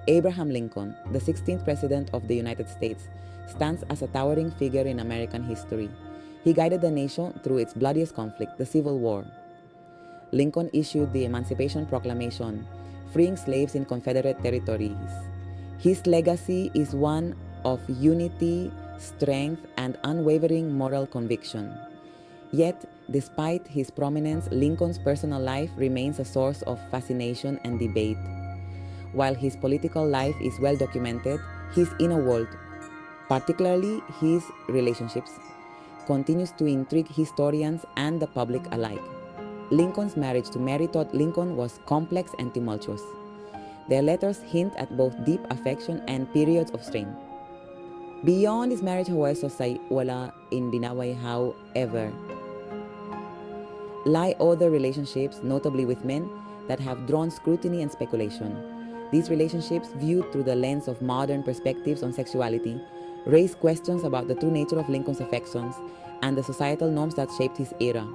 Abraham Lincoln, the 16th President of the United States, stands as a towering figure in American history. He guided the nation through its bloodiest conflict, the Civil War. Lincoln issued the Emancipation Proclamation, freeing slaves in Confederate territories. His legacy is one of unity, strength, and unwavering moral conviction. Yet, despite his prominence, Lincoln's personal life remains a source of fascination and debate. While his political life is well documented, his inner world, particularly his relationships, continues to intrigue historians and the public alike. Lincoln's marriage to Mary Todd Lincoln was complex and tumultuous. Their letters hint at both deep affection and periods of strain. Beyond his marriage, however, wala in dinaway, however, lie other relationships, notably with men, that have drawn scrutiny and speculation. These relationships, viewed through the lens of modern perspectives on sexuality, raise questions about the true nature of Lincoln's affections and the societal norms that shaped his era.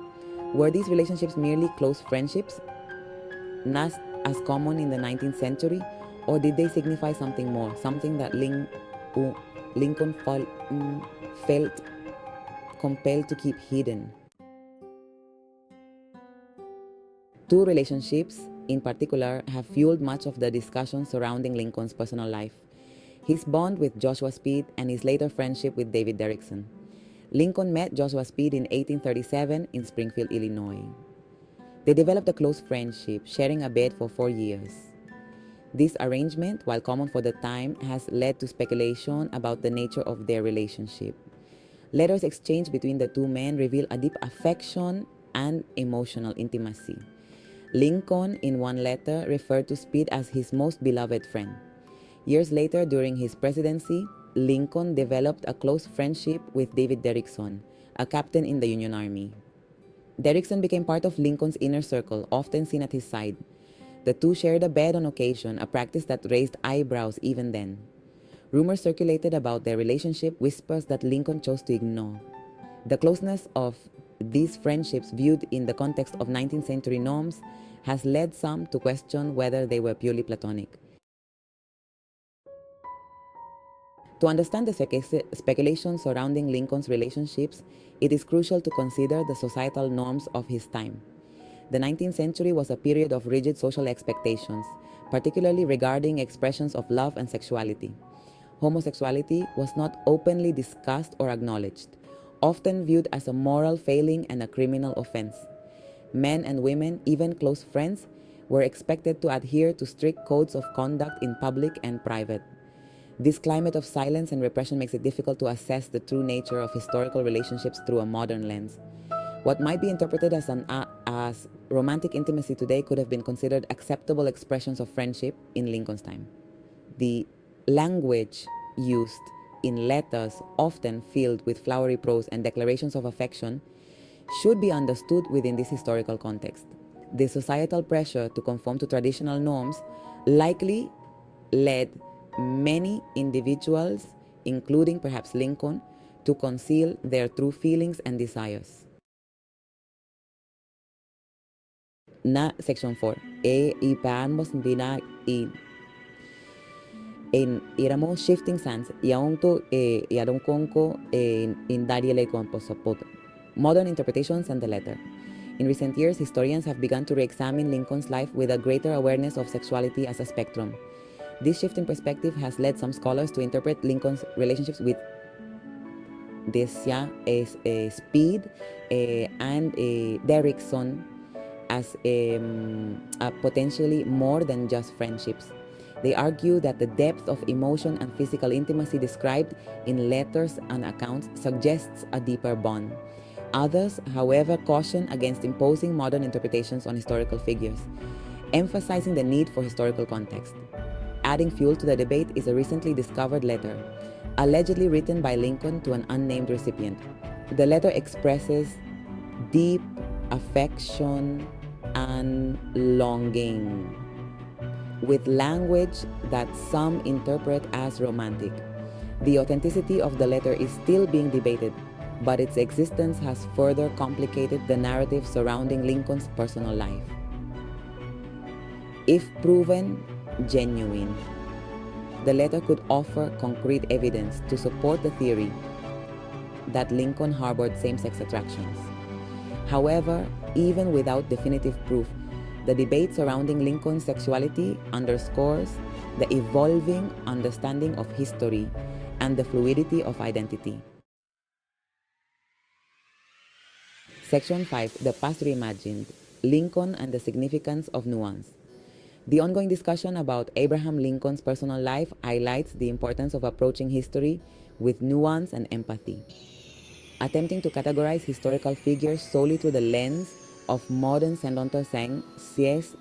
Were these relationships merely close friendships, not as common in the 19th century, or did they signify something more, something that Lincoln felt compelled to keep hidden? Two relationships, in particular, have fueled much of the discussion surrounding Lincoln's personal life: his bond with Joshua Speed and his later friendship with David Derrickson. Lincoln met Joshua Speed in 1837 in Springfield, Illinois. They developed a close friendship, sharing a bed for 4 years. This arrangement, while common for the time, has led to speculation about the nature of their relationship. Letters exchanged between the two men reveal a deep affection and emotional intimacy. Lincoln, in one letter, referred to Speed as his most beloved friend. Years later, during his presidency, Lincoln developed a close friendship with David Derrickson, a captain in the Union Army. Derrickson became part of Lincoln's inner circle, often seen at his side. The two shared a bed on occasion, a practice that raised eyebrows even then. Rumors circulated about their relationship, whispers that Lincoln chose to ignore. The closeness of these friendships, viewed in the context of 19th century norms, has led some to question whether they were purely platonic. To understand the speculation surrounding Lincoln's relationships, it is crucial to consider the societal norms of his time. The 19th century was a period of rigid social expectations, particularly regarding expressions of love and sexuality. Homosexuality was not openly discussed or acknowledged, often viewed as a moral failing and a criminal offense. Men and women, even close friends, were expected to adhere to strict codes of conduct in public and private. This climate of silence and repression makes it difficult to assess the true nature of historical relationships through a modern lens. What might be interpreted as romantic intimacy today could have been considered acceptable expressions of friendship in Lincoln's time. The language used in letters, often filled with flowery prose and declarations of affection, should be understood within this historical context. The societal pressure to conform to traditional norms likely led many individuals, including perhaps Lincoln, to conceal their true feelings and desires. Na Section 4. Ipaamos na in iramo shifting sands yaong to yarong konko in dariele komposapot. Modern interpretations and the letter. In recent years, historians have begun to re-examine Lincoln's life with a greater awareness of sexuality as a spectrum. This shift in perspective has led some scholars to interpret Lincoln's relationships with Speed and Derrickson as potentially more than just friendships. They argue that the depth of emotion and physical intimacy described in letters and accounts suggests a deeper bond. Others, however, caution against imposing modern interpretations on historical figures, emphasizing the need for historical context. Adding fuel to the debate is a recently discovered letter, allegedly written by Lincoln to an unnamed recipient. The letter expresses deep affection and longing, with language that some interpret as romantic. The authenticity of the letter is still being debated, but its existence has further complicated the narrative surrounding Lincoln's personal life. If proven genuine, the letter could offer concrete evidence to support the theory that Lincoln harbored same-sex attractions. However, even without definitive proof, the debate surrounding Lincoln's sexuality underscores the evolving understanding of history and the fluidity of identity. Section 5, The Past Reimagined, Lincoln and the Significance of Nuance. The ongoing discussion about Abraham Lincoln's personal life highlights the importance of approaching history with nuance and empathy. Attempting to categorize historical figures solely through the lens of modern sendonto sang sies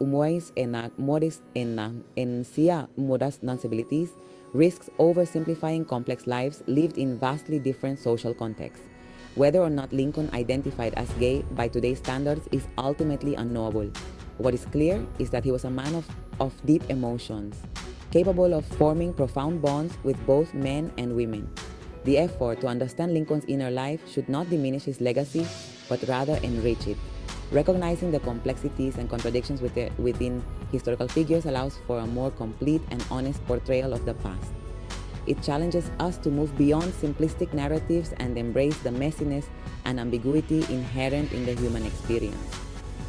umuais en sia mudas sensibilities risks oversimplifying complex lives lived in vastly different social contexts. Whether or not Lincoln identified as gay by today's standards is ultimately unknowable. What is clear is that he was a man of deep emotions, capable of forming profound bonds with both men and women. The effort to understand Lincoln's inner life should not diminish his legacy, but rather enrich it. Recognizing the complexities and contradictions within historical figures allows for a more complete and honest portrayal of the past. It challenges us to move beyond simplistic narratives and embrace the messiness and ambiguity inherent in the human experience.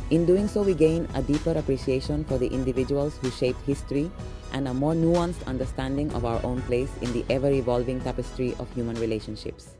In doing so, we gain a deeper appreciation for the individuals who shaped history and a more nuanced understanding of our own place in the ever-evolving tapestry of human relationships.